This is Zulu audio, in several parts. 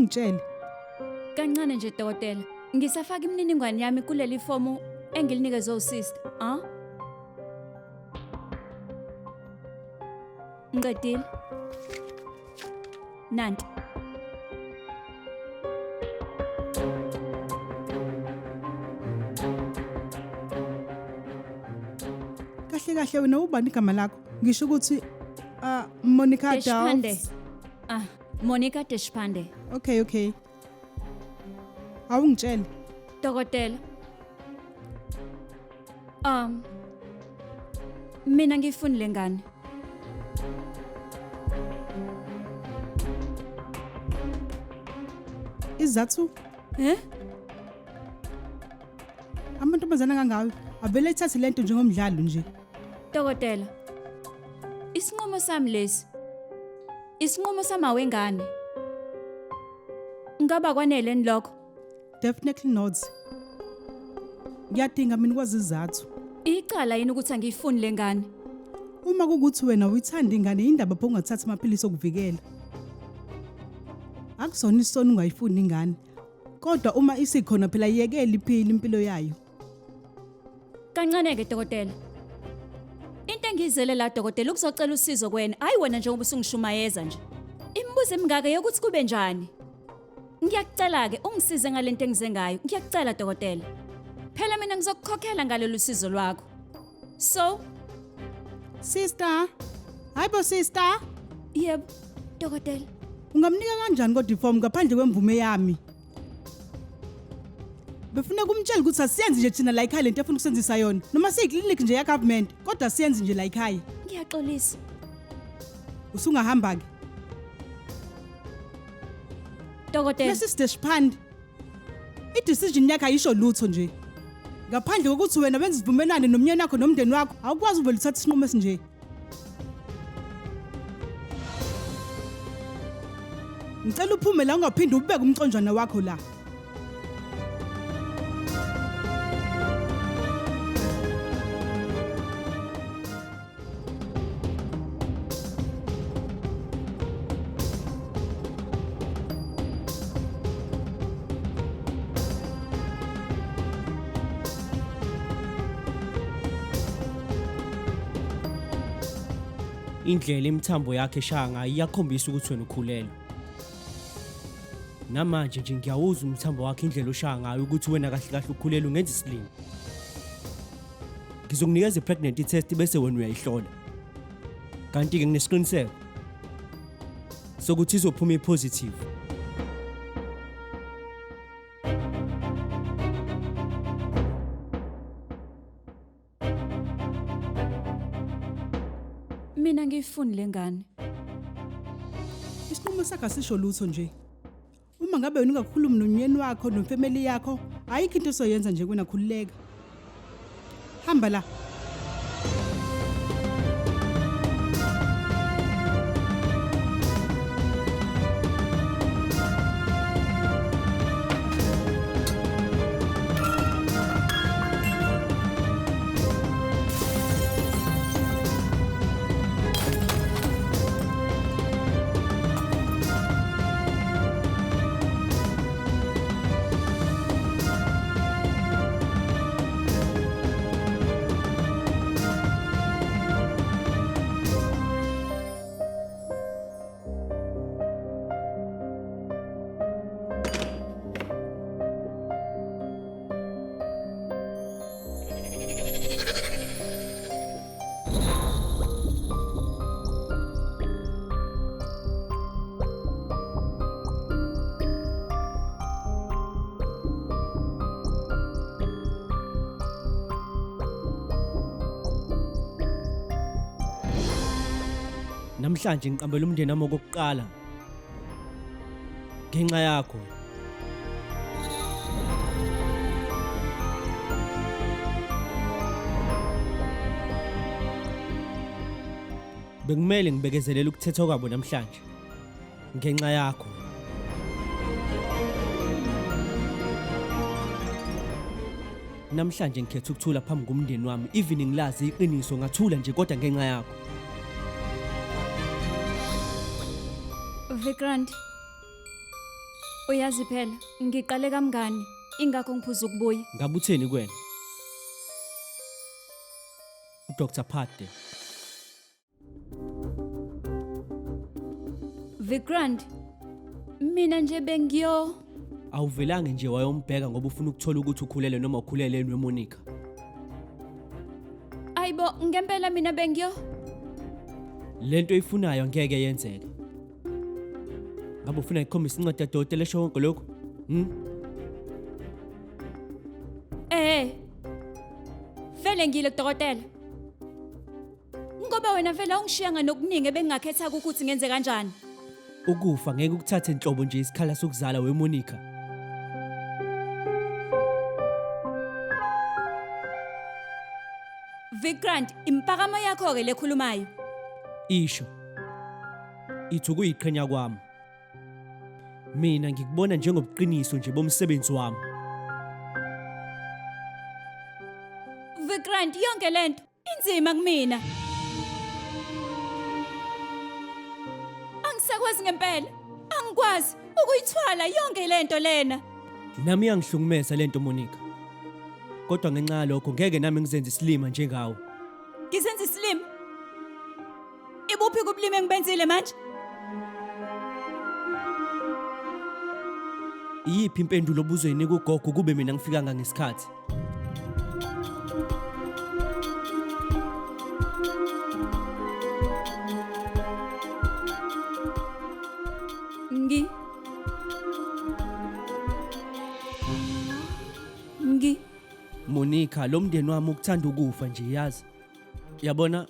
awungitshele. Kancane nje dokotela. Ngisafaka imininingwane yami kuleli fomu engilinikezwe usister. Ngiqedile. Nanti. Kahle wena ubani igama lakho? Ngisho ukuthi Monica Deshpande. Monica Deshpande. Okay. Awungitshele. Dokotela. Mina ngifunile ngane. Izathu? Amantombazana kangayo avele ethathe lento njengomdlalo nje. Dokotela. Isinqumo sami lesi. Isinqumo sama wengane. Ngaba kwanele lokho? Definitely not. Ngiyadinga mina ukwazi izathu. Icala yini ukuthi angiyifuni lengane? Uma kukuthi wena uyithanda ingane indaba pho ungathatha amaphilisi okuvikela. Akusona isona ungayifuni ingane. Kodwa uma isikhona phela iyekela iphila impilo yayo. Kancane ke dokotela. Into engizele la dokotela ukuzocela usizo kuwena, hayi wena njengoba usungishumayeza nje. Imibuzo emingaka yokuthi kube njani? Ngiyakucela ke ungisize ngalento engize ngayo. Ngiyakucela dokotela. Phela mina ngizokukhokhela ngalolu sizo lwakho. So, sister. Hayibo sister. Yebo, dokotela. Ungamnika kanjani kodwa iform ngaphandle kwemvume yami? Befuna kumtshela ukuthi asiyenzi nje thina la ekhaya lento efuna ukusenzisa yona. Noma siyiclinic nje ya government, kodwa siyenzi nje la ekhaya. Ngiyaxolisa. Usungahamba ke. Dokotela. Mrs. Deshpande. I-decision yakhe ayisho lutho nje. Ngaphandle kokuthi wena wenza ivumelwano nomnyeni wakho nomndeni wakho, awukwazi uvela uthatha isinqumo esinje. Ngicela uphume la ungaphindi ubeke umconjwana wakho la. Indlela imithambo yakhe eshaya ngayo iyakhombisa ukuthi wena ukhulelwe. Namanje nje ngiyawuza umthambo wakhe indlela oshaya ngayo ukuthi wena kahle ukhulelwe ungenza isilimo. Ngizokunikeza i-pregnancy test bese wena uyayihlola. Kanti ke nginesiqiniseko sokuthi izophuma i-positive. Mina ngiyifuni lengane. Isinqumo sakhe asisho lutho nje. Uma ngabe wena ungakhulumi nomnyeni wakho nomfamily yakho, ayikho into soyenza nje kwena khulileka. Hamba la. Namhlanje ngiqambela umndeni wami okokuqala ngenxa yakho. Bekumele ngibekezelele ukuthethwa kwabo namhlanje ngenxa yakho. Namhlanje ngikhetha ukuthula phambi komndeni wami, even ngilazi iqiniso ngathula nje kodwa ngenxa yakho. Vikrant. Uyazi phela, ngiqale kamngani, ingakho ngiphuza ukubuya. Ngabe utheni kuwena? uDr Phatde. Vikrand, mina nje bengiyo. Awuvelange nje wayombheka ngoba ufuna ukuthola ukuthi ukhulele noma ukhulele yini weMonica. Ayibo, ngempela mina bengiyo. Lento oyifunayo ngeke yenzeke. Ngabe ufuna ikhombisa incwadi yadokotela esho konke lokho? Vele ngile dokotela. Ngoba wena vele ungishiya nganokuningi ebengingakhetha ukuthi ngenze kanjani. Ukufa ngeke ukuthathe inhlobo nje isikhala sokuzala weMonica. Vikrand, impakamo yakho ke lekhulumayo. Isho. Ithu kuyiqhenya kwami. Mina ngikubona njengobuqiniso nje bomsebenzi wami. Vikrand, yonke lento inzima kumina. Angisakwazi ngempela. Angikwazi ukuyithwala yonke lento lena. Nami iyangihlukumeza lento Monica. Kodwa ngenxa yalokho ngeke nami ngizenze isilima njengawe. Ngisenza isilimo. Ibuphi kubulime ngibenzile manje? Iyiphi impendulo obuzoyinika ugogo kube mina ngifikanga ngesikhathi? Monica, lo mndeni wami ukuthanda ukufa nje yazi. Yabona?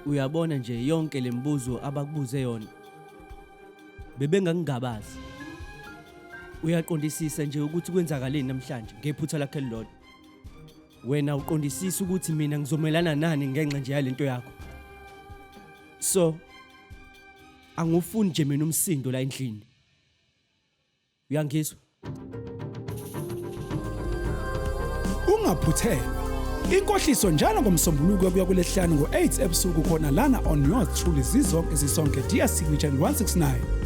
Uyabona nje yonke lembuzo abakubuze yona. Bebengangingabazi. Uyaqondisisa nje ukuthi kwenzakaleni namhlanje ngephutha lakhe lilodwa. Wena uqondisisa ukuthi mina ngizomelana nani ngenxa nje yalento yakho. So angufuni nje mina umsindo la endlini. Uyangizwa? Ungaphuthelwa. Inkohliso njalo ngomsombuluko kuya kulesihlanu ngo8 ebusuku khona lana on Yours Truly Zizonke Isisonke Dear Signature 169.